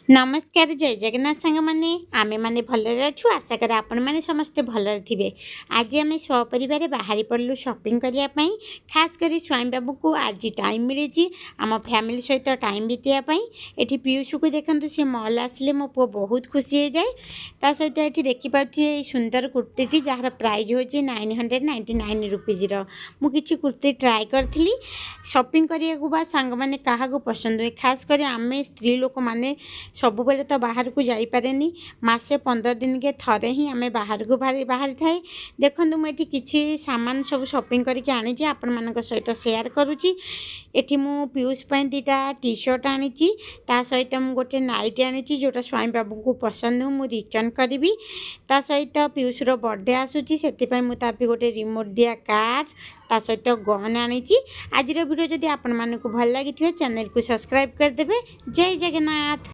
नमस्कार जय जगन्नाथ सांग मैंने आमे मैंने भलरे अच्छु आशा करे आपण मैंने समस्ते भलरे थिबे। आज आम सपरिवार बाहरी पड़लु शॉपिंग करने खास कर स्वामी बाबू को आज टाइम मिली आम फैमिली सहित टाइम बिताई ये पीयूष को देखते सी मॉल आसिले मो पु बहुत खुशी हो जाए ता सहित ये देखिपे सुंदर कुर्तीटी जार प्राइज हो 999 रुपीज मुझे कुर्ती ट्राए करी शॉपिंग करने को बा सांग मैंने क्या पसंद हुए खास कर आम स्त्री लोक मैंने सब बेले तो बाहर को जापरेनि मसे 15 दिन के थरे ही आम बाहर को बाहरी थाए देखो मुझे किसी सामान सब शॉपिंग करके आनी आपण मान सहित शेयर करुँची एटी मु पीयूष दीटा टी शर्ट आनी सहित मुझे गोटे नाइटी आनी जोटा स्वामी बाबू को पसंद हो मु रिटर्न करी ता सहित पीयूषर बर्थडे आसूची से मुझे गोटे रिमोट दिया कार ता सहित गन आनी आज वीडियो जदि आपण मानक भल लगी चैनल को सब्सक्राइब करदे। जय जगन्नाथ।